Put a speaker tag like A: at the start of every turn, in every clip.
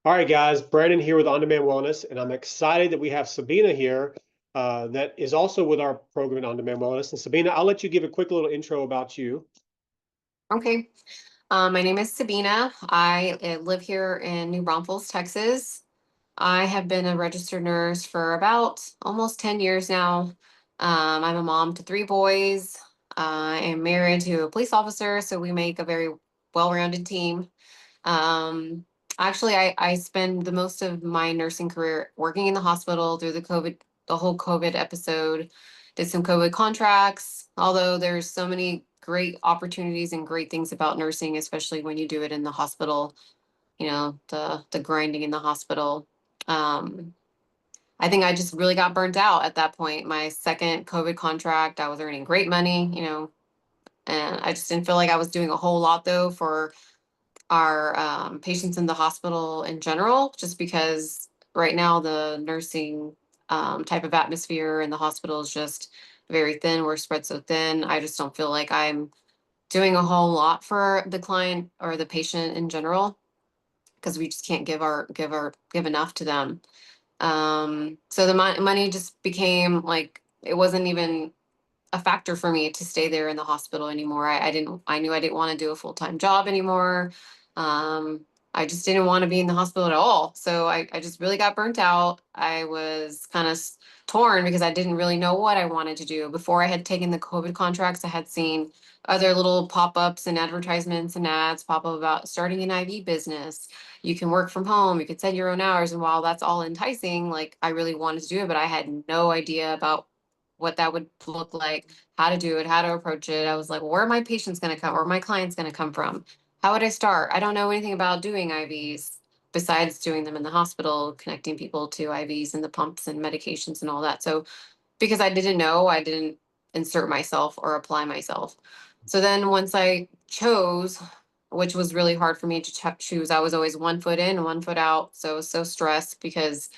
A: All right, guys, Brandon here with On Demand Wellness, and I'm excited that we have Sabina here that is also with our program at On Demand Wellness. And Sabina, I'll let you give a quick little intro about you.
B: Okay. My name is Sabina. I live here in New Braunfels, Texas. I have been a registered nurse for about almost 10 years now. I'm a mom to three boys. I am married to a police officer, so we make a very well-rounded team. Um, I spend the most of my nursing career working in the hospital through the whole COVID episode. Did some COVID contracts, although there's so many great opportunities and great things about nursing, especially when you do it in the hospital, the grinding in the hospital. Um, I think I just really got burnt out at that point. My second COVID contract, I was earning great money, and I just didn't feel like I was doing a whole lot though for our patients in the hospital in general, just because right now the nursing type of atmosphere in the hospital is just very thin. We're spread so thin. I just don't feel like I'm doing a whole lot for the client or the patient in general because we just can't give enough to them. So the money just became like it wasn't even a factor for me to stay there in the hospital anymore. I knew I didn't want to do a full-time job anymore. Um, I just didn't want to be in the hospital at all. So I just really got burnt out. I was kind of torn because I didn't really know what I wanted to do. Before I had taken the COVID contracts, I had seen other little pop-ups and advertisements and ads pop up about starting an IV business. You can work from home, you could set your own hours. And while that's all enticing, like I really wanted to do it, but I had no idea about what that would look like, how to do it, how to approach it. I was like, well, where are my patients going to come? Where are my clients going to come from? How would I start? I don't know anything about doing IVs besides doing them in the hospital, connecting people to IVs and the pumps and medications and all that. So because I didn't know, I didn't insert myself or apply myself. So then once I chose, which was really hard for me to choose, I was always 1 foot in, 1 foot out. So I was so stressed because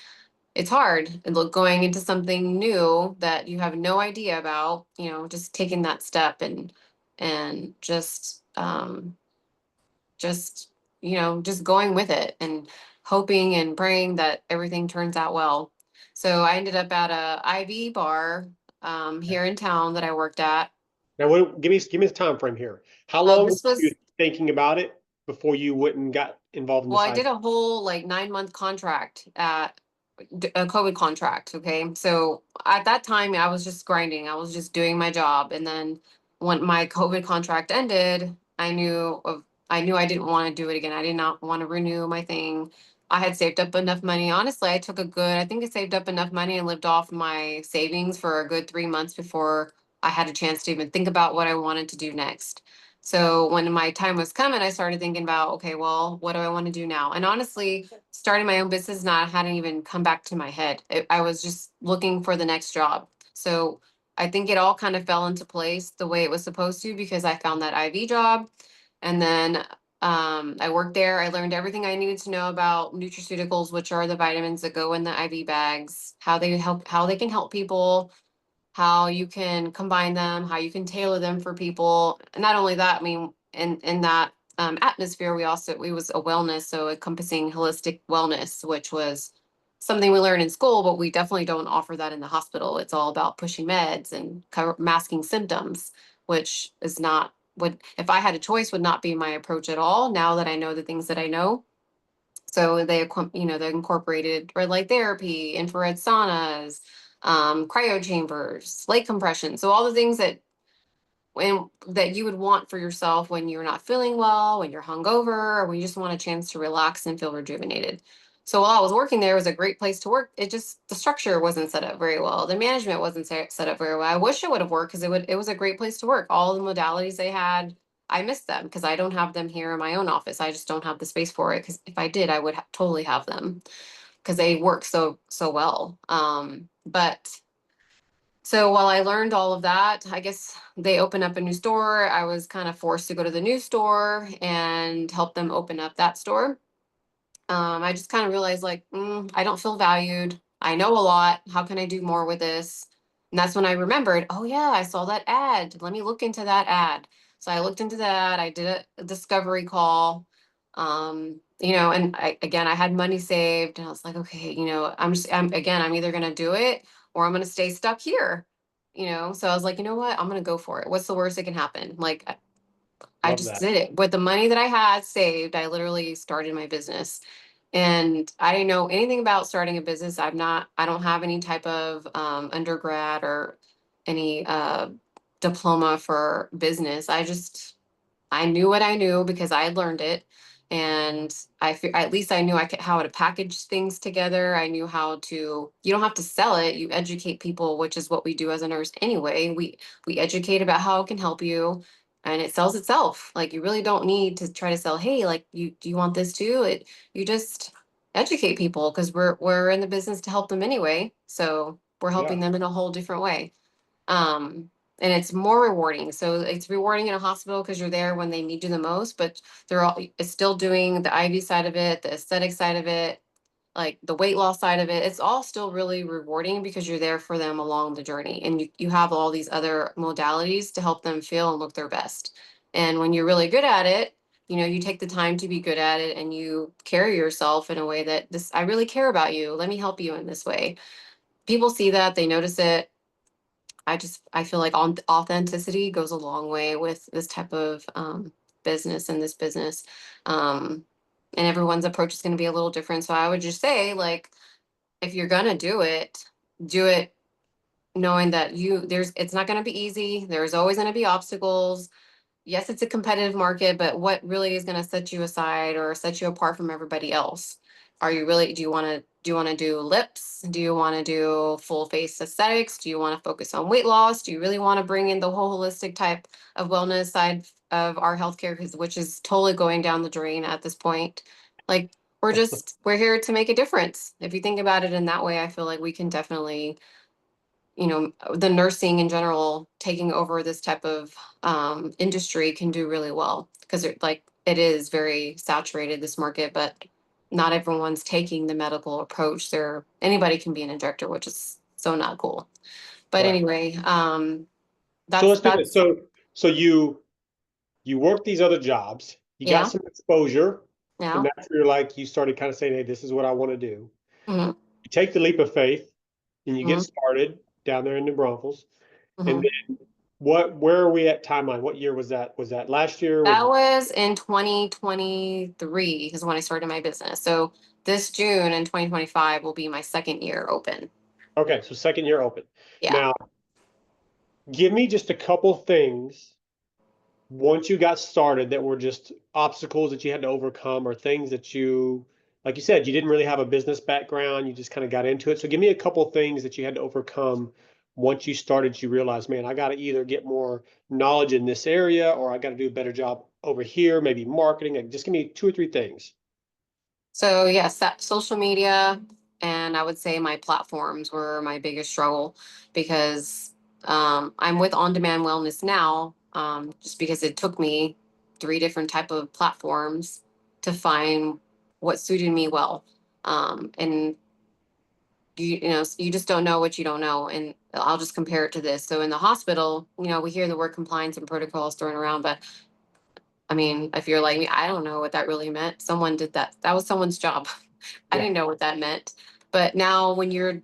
B: it's hard and going into something new that you have no idea about, just taking that step and just just going with it and hoping and praying that everything turns out well. So I ended up at a IV bar here in town that I worked at.
A: Now, give me the time frame here. How
B: Oh,
A: long were
B: this
A: you
B: was
A: thinking about it before you went and got involved in
B: well,
A: this
B: I
A: idea?
B: did a whole like 9 month contract at a COVID contract. Okay. So at that time, I was just grinding. I was just doing my job. And then when my COVID contract ended, I knew I didn't want to do it again. I did not want to renew my thing. I had saved up enough money. Honestly, I think I saved up enough money and lived off my savings for a good 3 months before I had a chance to even think about what I wanted to do next. So when my time was coming, I started thinking about, okay, well, what do I want to do now? And honestly, starting my own business not hadn't even come back to my head. I was just looking for the next job. So I think it all kind of fell into place the way it was supposed to because I found that IV job, and then I worked there. I learned everything I needed to know about nutraceuticals, which are the vitamins that go in the IV bags, how they can help people, how you can combine them, how you can tailor them for people. And not only that, I mean, in that atmosphere, we was a wellness, so encompassing holistic wellness, which was something we learn in school, but we definitely don't offer that in the hospital. It's all about pushing meds and masking symptoms, which is not what, if I had a choice, would not be my approach at all. Now that I know the things that I know, so they incorporated red light therapy, infrared saunas, cryo chambers, light compression. So all the things that you would want for yourself when you're not feeling well, when you're hungover, or when you just want a chance to relax and feel rejuvenated. So while I was working there, it was a great place to work. It just the structure wasn't set up very well. The management wasn't set up very well. I wish it would have worked because it was a great place to work. All the modalities they had, I miss them because I don't have them here in my own office. I just don't have the space for it. Because if I did, I would totally have them because they work so well. But so while I learned all of that, I guess they opened up a new store. I was kind of forced to go to the new store and help them open up that store. I just kind of realized like, I don't feel valued. I know a lot. How can I do more with this? And that's when I remembered, oh yeah, I saw that ad. Let me look into that ad. So I looked into that. I did a discovery call. And again, I had money saved and I was like, okay, I'm either going to do it or I'm going to stay stuck here, So I was like, you know what? I'm going to go for it. What's the worst that can happen? Like, I
A: Love
B: just
A: that.
B: did it with the money that I had saved. I literally started my business and I didn't know anything about starting a business. I don't have any type of undergrad or any diploma for business. I knew what I knew because I had learned it. And at least I knew how to package things together. I knew you don't have to sell it. You educate people, which is what we do as a nurse anyway. We educate about how it can help you and it sells itself. Like you really don't need to try to sell, hey, like do you want this too? You just educate people because we're in the business to help them anyway. So we're helping
A: Yeah.
B: them in a whole different way. Um, and it's more rewarding. So it's rewarding in a hospital because you're there when they need you the most, but it's still doing the IV side of it, the aesthetic side of it, like the weight loss side of it. It's all still really rewarding because you're there for them along the journey and you have all these other modalities to help them feel and look their best. And when you're really good at it, you take the time to be good at it and you carry yourself in a way that I really care about you. Let me help you in this way. People see that, they notice it. I feel like authenticity goes a long way with this type of business and this business. Um, and everyone's approach is going to be a little different. So I would just say, like, if you're gonna do it knowing that it's not going to be easy. There's always going to be obstacles. Yes, it's a competitive market, but what really is going to set you aside or set you apart from everybody else? Do you want to do lips? Do you want to do full face aesthetics? Do you want to focus on weight loss? Do you really want to bring in the whole holistic type of wellness side of our healthcare, which is totally going down the drain at this point? Like we're here to make a difference. If you think about it in that way, I feel like we can definitely, the nursing in general taking over this type of industry can do really well because it is very saturated, this market, but not everyone's taking the medical approach. Anybody can be an injector, which is so not cool. But
A: Right.
B: anyway,
A: So let's do this.
B: that's
A: So you work these other jobs, you got
B: yeah,
A: some exposure, and
B: yeah.
A: that's where you're like you started kind of saying, hey, this is what I want to do.
B: Hmm.
A: You take the leap of faith and you get
B: Hmm.
A: started down there in New Braunfels. And
B: Hmm.
A: then where are we at timeline? What year was that? Was that last year? Was
B: That
A: it
B: was in 2023 is when I started my business. So this June in 2025 will be my second year open.
A: okay, so second year open.
B: Yeah.
A: Now, give me just a couple things once you got started that were just obstacles that you had to overcome or things that like you said, you didn't really have a business background, you just kind of got into it. So give me a couple things that you had to overcome once you started, you realized, man, I got to either get more knowledge in this area or I got to do a better job over here, maybe marketing. Like, just give me two or three things.
B: So yes, social media and I would say my platforms were my biggest struggle because I'm with On Demand Wellness now, just because it took me three different type of platforms to find what suited me well. And you just don't know what you don't know. And I'll just compare it to this. So in the hospital, we hear the word compliance and protocols thrown around, but I mean, if you're like me, I don't know what that really meant. Someone did that. That was someone's job. I
A: Yeah.
B: didn't know what that meant. But now you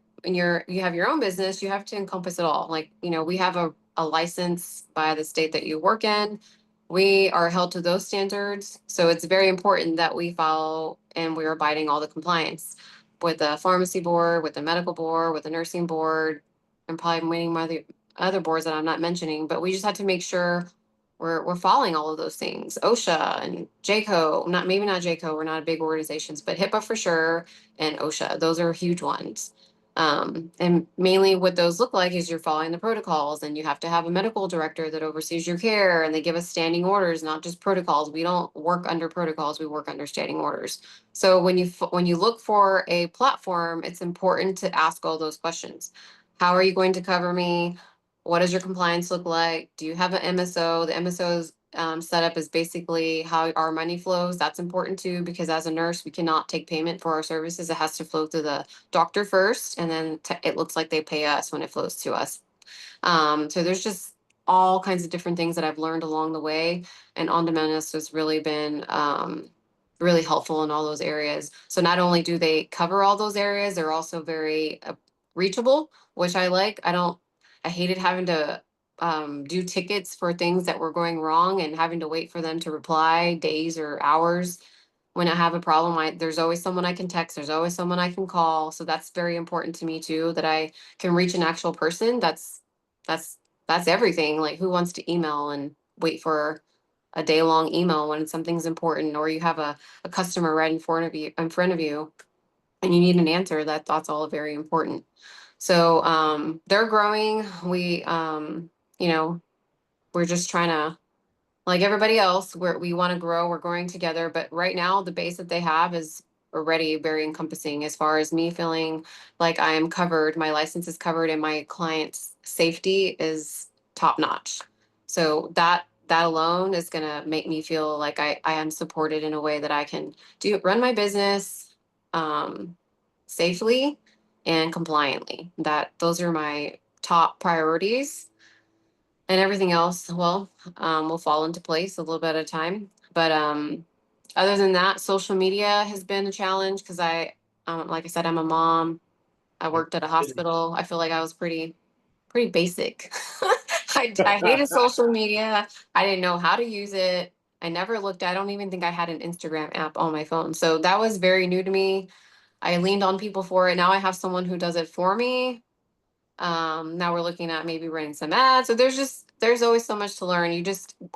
B: have your own business, you have to encompass it all. Like, we have a license by the state that you work in. We are held to those standards. So it's very important that we follow and we're abiding all the compliance with the pharmacy board, with the medical board, with the nursing board, and probably many other boards that I'm not mentioning. But we just have to make sure we're following all of those things. OSHA and JCO, maybe not JCO, we're not big organizations, but HIPAA for sure, and OSHA, those are huge ones. And mainly what those look like is you're following the protocols and you have to have a medical director that oversees your care and they give us standing orders, not just protocols. We don't work under protocols, we work under standing orders. So when you look for a platform, it's important to ask all those questions. How are you going to cover me? What does your compliance look like? Do you have an MSO? The MSO's setup is basically how our money flows. That's important too, because as a nurse, we cannot take payment for our services. It has to flow through the doctor first, and then it looks like they pay us when it flows to us. So there's just all kinds of different things that I've learned along the way, and On Demand has really been really helpful in all those areas. So not only do they cover all those areas, they're also very reachable, which I like. I hated having to do tickets for things that were going wrong and having to wait for them to reply days or hours. When I have a problem, there's always someone I can text, there's always someone I can call. So that's very important to me too, that I can reach an actual person. That's that's everything. Like who wants to email and wait for a day long email when something's important, or you have a customer right in front of you and you need an answer, that's all very important. So they're growing. You know, we're just trying to, like everybody else, we want to grow, we're growing together. But right now, the base that they have is already very encompassing as far as me feeling like I am covered, my license is covered, and my client's safety is top notch. So that alone is going to make me feel like I am supported in a way that I can run my business um, safely and compliantly. That those are my top priorities, and everything else, well, will fall into place a little bit at a time. But other than that, social media has been a challenge because like I said, I'm a mom. I
A: Yeah.
B: worked at a hospital. I feel like I was pretty basic. I hated social media. I didn't know how to use it. I never looked. I don't even think I had an Instagram app on my phone. So that was very new to me. I leaned on people for it. Now I have someone who does it for me. Now we're looking at maybe running some ads. So there's always so much to learn.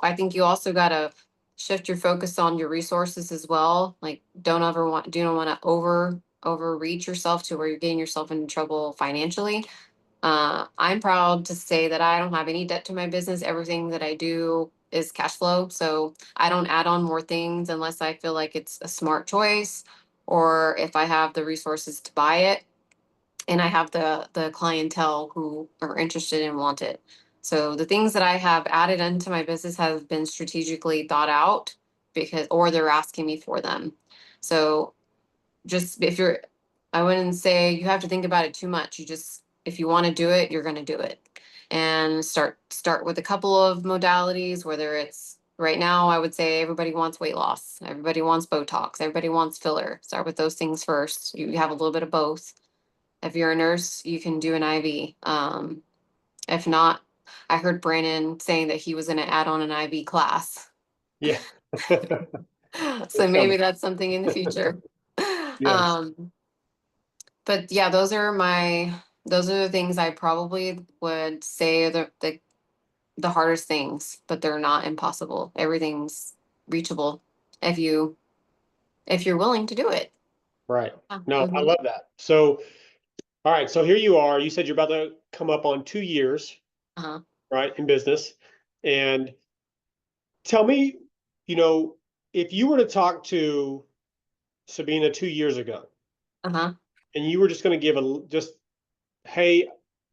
B: I think you also gotta shift your focus on your resources as well. Like do not want to overreach yourself to where you're getting yourself into trouble financially. I'm proud to say that I don't have any debt to my business. Everything that I do is cash flow. So I don't add on more things unless I feel like it's a smart choice or if I have the resources to buy it and I have the clientele who are interested and want it. So the things that I have added into my business have been strategically thought out because or they're asking me for them. So just if you're I wouldn't say you have to think about it too much. You just if you want to do it, you're going to do it. And start with a couple of modalities, whether it's right now I would say everybody wants weight loss. Everybody wants Botox. Everybody wants filler. Start with those things first. You have a little bit of both. If you're a nurse, you can do an IV. If not, I heard Brandon saying that he was going to add on an IV class.
A: Yeah.
B: So
A: It's
B: maybe
A: coming.
B: that's something in the future.
A: Yes.
B: Um, but yeah, those are the things I probably would say are the hardest things, but they're not impossible. Everything's reachable if you're willing to do it.
A: Right. No, I
B: Mm-hmm.
A: love that. So, all right. So here you are. You said you're about to come up on 2 years,
B: Uh-huh.
A: right, in business. And tell me, you know, if you were to talk to Sabina 2 years ago,
B: Uh-huh.
A: and you were just going to give just, hey,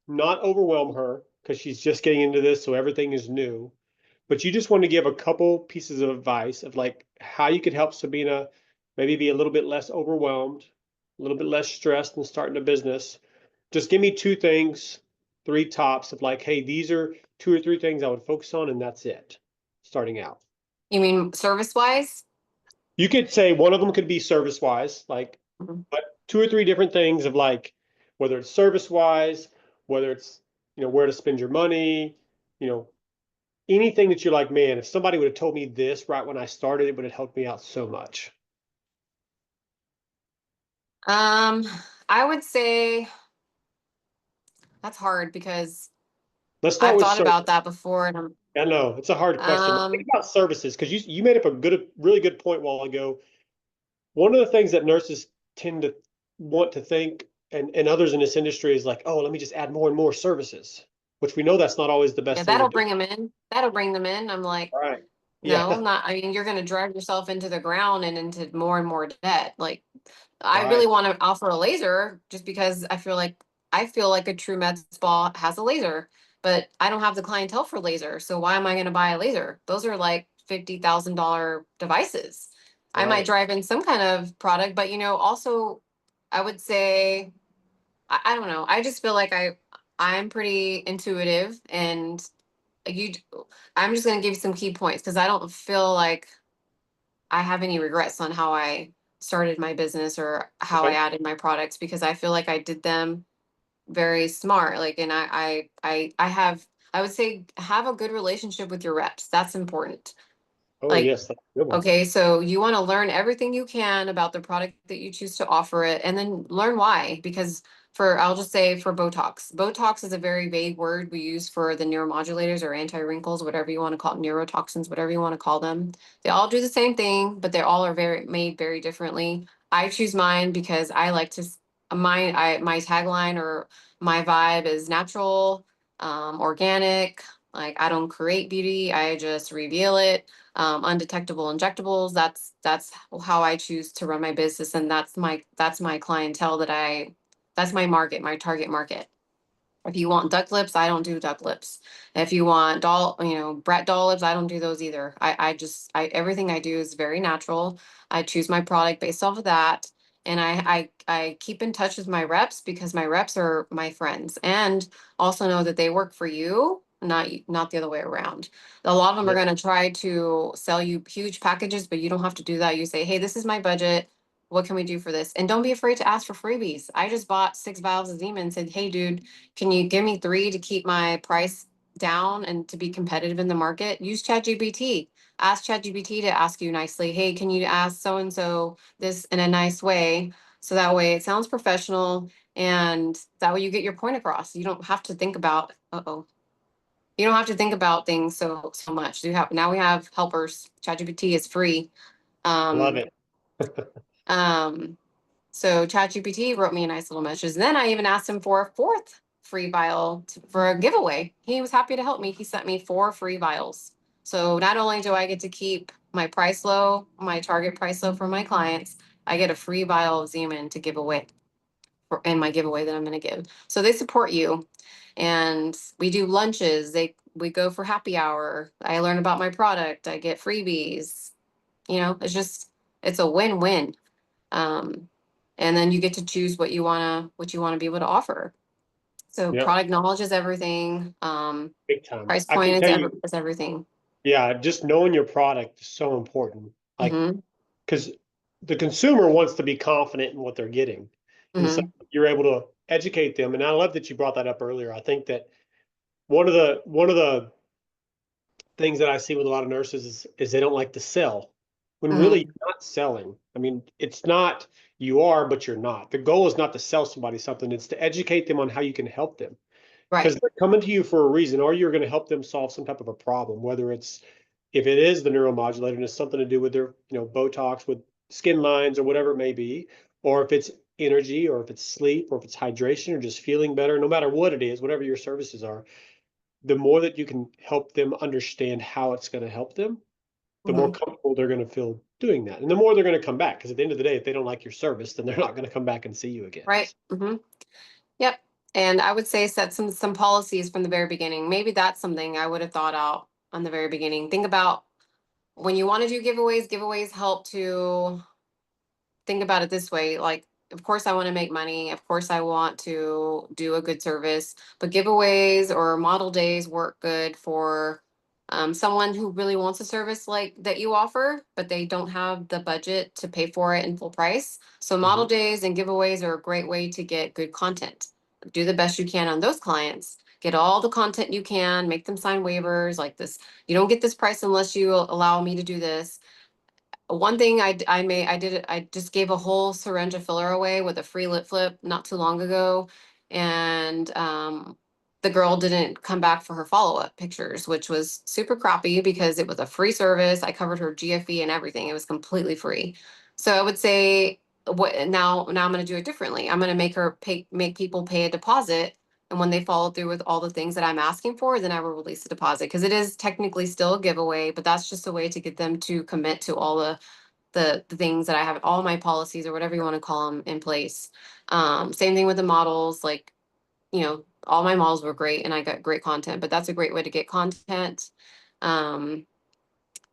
A: not overwhelm her because she's just getting into this, so everything is new. But you just want to give a couple pieces of advice of like how you could help Sabina maybe be a little bit less overwhelmed, a little bit less stressed in starting a business. Just give me two things, three tops of like, hey, these are two or three things I would focus on, and that's it starting out.
B: You mean service wise?
A: You could say one of them could be service wise, like,
B: Mm-hmm.
A: but two or three different things of like, whether it's service wise, whether it's, where to spend your money, you know, anything that you're like, man, if somebody would have told me this right when I started, it would have helped me out so much.
B: Um, I would say that's hard because
A: Let's start
B: I've
A: with
B: thought about
A: service.
B: that before and
A: I know it's a hard question. Think
B: um
A: about services because you made up a really good point a while ago. One of the things that nurses tend to want to think, and others in this industry is like, oh, let me just add more and more services, which we know that's not always the
B: yeah,
A: best thing to
B: that'll
A: do.
B: bring them in. That'll bring them in. I'm like,
A: All right.
B: no,
A: Yeah.
B: I'm not. I mean, you're going to drag yourself into the ground and into more and more debt. Like, I really
A: Right.
B: want to offer a laser just because I feel like a true med spa has a laser, but I don't have the clientele for laser. So why am I going to buy a laser? Those are like $50,000 devices. I might
A: Right.
B: drive in some kind of product, but also I would say I don't know. I just feel like I'm pretty intuitive and you I'm just going to give you some key points because I don't feel like I have any regrets on how I started my business or how I
A: Okay.
B: added my products, because I feel like I did them very smart. Like, and I have, I would say, have a good relationship with your reps. That's important.
A: Oh,
B: Like,
A: yes, that's a good one.
B: okay, so you want to learn everything you can about the product that you choose to offer it, and then learn why. Because I'll just say for Botox, Botox is a very vague word we use for the neuromodulators or anti-wrinkles, whatever you want to call it, neurotoxins, whatever you want to call them. They all do the same thing, but they all are very made very differently. I choose mine because I like to, my tagline or my vibe is natural, organic. Like, I don't create beauty, I just reveal it. Undetectable injectables. That's how I choose to run my business, and that's my clientele that's my market, my target market. If you want duck lips, I don't do duck lips. If you want Brett doll lips, I don't do those either. Everything I do is very natural. I choose my product based off of that. And I keep in touch with my reps because my reps are my friends, and also know that they work for you, not the other way around. A lot of them are
A: Yep.
B: going to try to sell you huge packages, but you don't have to do that. You say, hey, this is my budget. What can we do for this? And don't be afraid to ask for freebies. I just bought 6 vials of Zeman and said, hey, dude, can you give me 3 to keep my price down and to be competitive in the market? Use ChatGPT. Ask ChatGPT to ask you nicely, hey, can you ask so and so this in a nice way? So that way it sounds professional, and that way you get your point across. You don't have to think about, you don't have to think about things so much. We have helpers. ChatGPT is free.
A: Love
B: Um,
A: it.
B: um, so ChatGPT wrote me a nice little message. Then I even asked him for a fourth free vial for a giveaway. He was happy to help me. He sent me 4 free vials. So not only do I get to keep my price low, my target price low for my clients, I get a free vial of Zeman to give away in my giveaway that I'm going to give. So they support you, and we do lunches. We go for happy hour. I learn about my product. I get freebies. It's a win-win. Um, and then you get to choose what you wanna be able to offer. So
A: Yep.
B: product knowledge is everything.
A: Big time.
B: Price
A: I
B: point
A: can
B: is
A: tell you,
B: is everything.
A: yeah, just knowing your product is so important. Like,
B: Mm-hmm.
A: because the consumer wants to be confident in what they're getting. And so
B: Mm-hmm.
A: you're able to educate them. And I love that you brought that up earlier. I think that one of the things that I see with a lot of nurses is they don't like to sell when really
B: Mm-hmm.
A: you're not selling. I mean, it's not you are, but you're not. The goal is not to sell somebody something, it's to educate them on how you can help them because
B: Right.
A: they're coming to you for a reason, or you're going to help them solve some type of a problem, whether it's if it is the neuromodulator and it's something to do with their, Botox with skin lines or whatever it may be, or if it's energy, or if it's sleep, or if it's hydration, or just feeling better, no matter what it is, whatever your services are, the more that you can help them understand how it's going to help them, the more
B: Mm-hmm.
A: comfortable they're going to feel doing that. And the more they're going to come back. Because at the end of the day, if they don't like your service, then they're not going to come back and see you again.
B: Right. Mm-hmm. Yep. And I would say set some policies from the very beginning. Maybe that's something I would have thought out on the very beginning. Think about when you want to do giveaways. Giveaways help to think about it this way. Like, of course I want to make money, of course I want to do a good service, but giveaways or model days work good for someone who really wants a service like that you offer, but they don't have the budget to pay for it in full price. So model
A: Mhm.
B: days and giveaways are a great way to get good content. Do the best you can on those clients, get all the content you can, make them sign waivers like this. You don't get this price unless you allow me to do this. One thing I just gave a whole syringe of filler away with a free lip flip not too long ago. And the girl didn't come back for her follow-up pictures, which was super crappy because it was a free service. I covered her GFE and everything. It was completely free. So I would say now I'm gonna do it differently. I'm gonna make people pay a deposit. And when they follow through with all the things that I'm asking for, then I will release the deposit because it is technically still a giveaway, but that's just a way to get them to commit to all the things that I have, all my policies or whatever you want to call them in place. Same thing with the models, like, all my models were great and I got great content, but that's a great way to get content. Um,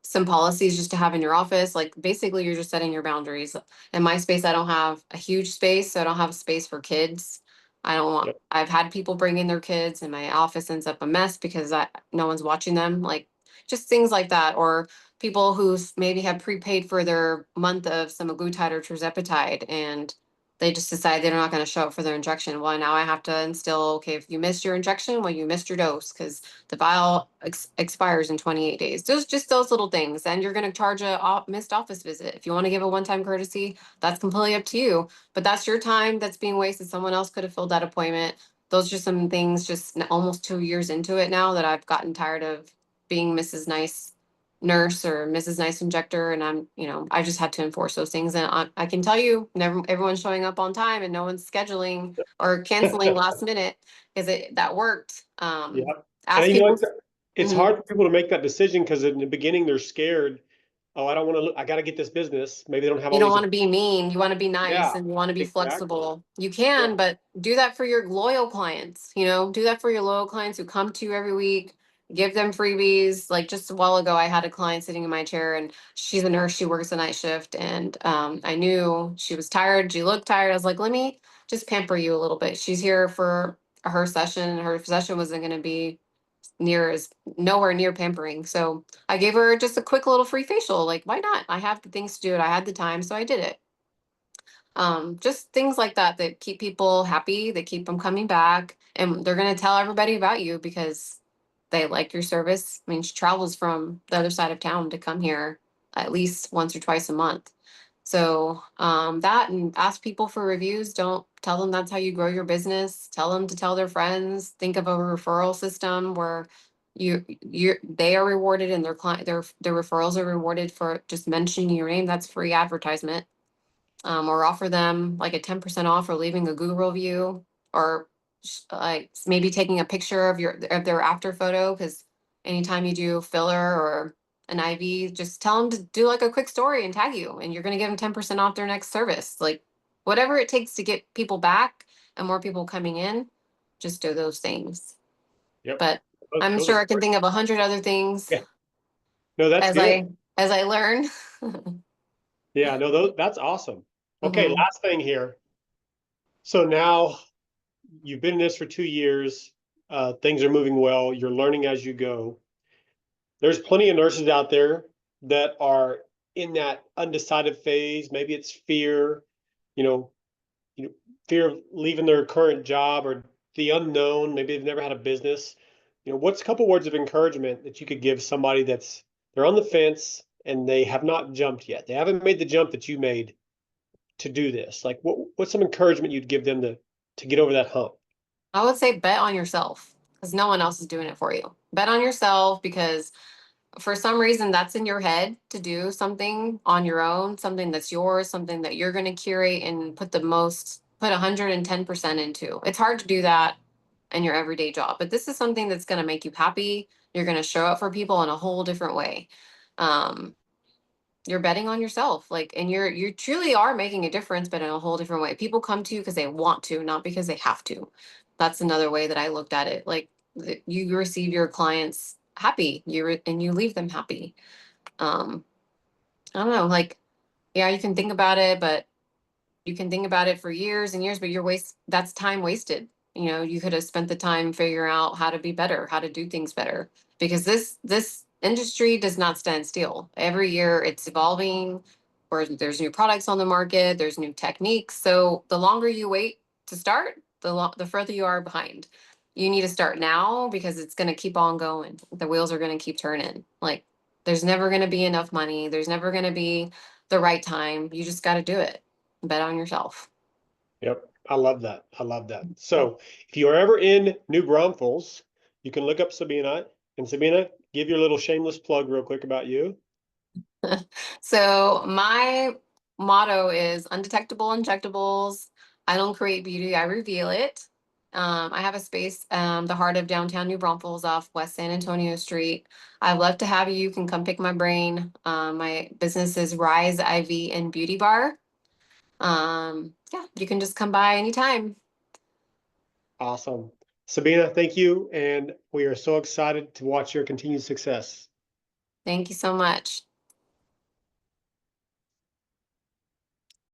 B: some policies just to have in your office. Like basically you're just setting your boundaries. In my space, I don't have a huge space, so I don't have space for kids.
A: Yep.
B: I've had people bring in their kids and my office ends up a mess because no one's watching them. Like just things like that. Or people who maybe have prepaid for their month of semaglutide or tirzepatide, and they just decide they're not going to show up for their injection. Well, now I have to instill, okay, if you missed your injection, well, you missed your dose because the vial expires in 28 days. Just those little things. And you're going to charge a missed office visit. If you want to give a one-time courtesy, that's completely up to you. But that's your time that's being wasted. Someone else could have filled that appointment. Those are some things just almost 2 years into it now that I've gotten tired of being Mrs. Nice nurse or Mrs. Nice injector, and I just had to enforce those things. And I can tell you, never everyone's showing up on time, and no one's scheduling or canceling last minute because that worked.
A: Yeah. And
B: Ask
A: you know,
B: people.
A: it's
B: Mhm.
A: hard for people to make that decision because in the beginning they're scared. Oh, I don't want to, I got to get this business. Maybe they don't have
B: You
A: all
B: don't
A: these.
B: want to be mean. You want to be nice
A: Yeah,
B: and you want to be
A: exactly.
B: flexible. You
A: Yeah.
B: can, but do that for your loyal clients. Do that for your loyal clients who come to you every week. Give them freebies. Like just a while ago, I had a client sitting in my chair and she's a nurse. She works a night shift. And I knew she was tired. She looked tired. I was like, let me just pamper you a little bit. She's here for her session. Her session wasn't going to be near as nowhere near pampering. So I gave her just a quick little free facial. Like, why not? I have the things to do it. I had the time, so I did it. Just things like that that keep people happy, that keep them coming back, and they're gonna tell everybody about you because they like your service. I mean, she travels from the other side of town to come here at least once or twice a month. So that and ask people for reviews. Don't tell them that's how you grow your business. Tell them to tell their friends. Think of a referral system where they are rewarded and their referrals are rewarded for just mentioning your name. That's free advertisement. Or offer them like a 10% off or leaving a Google review or like maybe taking a picture of their after photo because anytime you do filler or an IV, just tell them to do like a quick story and tag you, and you're going to give them 10% off their next service. Like whatever it takes to get people back and more people coming in, just do those things.
A: Yep.
B: But I'm
A: Those are
B: sure I can
A: great.
B: think of 100 other things
A: Yeah. No, that's
B: as
A: good.
B: I learn.
A: Yeah, no, that's awesome. Okay,
B: Hmm.
A: last thing here. So now you've been in this for 2 years. Things are moving well. You're learning as you go. There's plenty of nurses out there that are in that undecided phase. Maybe it's fear, you know, you know, fear of leaving their current job or the unknown. Maybe they've never had a business. What's a couple words of encouragement that you could give somebody they're on the fence and they have not jumped yet. They haven't made the jump that you made to do this. Like what's some encouragement you'd give them to get over that hump?
B: I would say bet on yourself because no one else is doing it for you. Bet on yourself because for some reason that's in your head to do something on your own, something that's yours, something that you're going to curate and put 110% into. It's hard to do that in your everyday job, but this is something that's going to make you happy. You're going to show up for people in a whole different way. Um, you're betting on yourself, like, and you truly are making a difference, but in a whole different way. People come to you because they want to, not because they have to. That's another way that I looked at it. Like you receive your clients happy, and you leave them happy. um I don't know, like, yeah, you can think about it, but you can think about it for years and years, but that's time wasted. You could have spent the time figuring out how to be better, how to do things better, because this industry does not stand still. Every year it's evolving, or there's new products on the market, there's new techniques. So the longer you wait to start, the further you are behind. You need to start now because it's going to keep on going. The wheels are going to keep turning. Like there's never going to be enough money. There's never going to be the right time. You just got to do it. Bet on yourself.
A: Yep. I love that. I love that. So if you are ever in New Braunfels, you can look up Sabina. And Sabina, give your little shameless plug real quick about you.
B: So my motto is undetectable injectables. I don't create beauty, I reveal it. I have a space, the heart of downtown New Braunfels off West San Antonio Street. I'd love to have you. You can come pick my brain. My business is Rise IV and Beauty Bar. Yeah, you can just come by anytime.
A: Awesome. Sabina, thank you. And we are so excited to watch your continued success.
B: Thank you so much.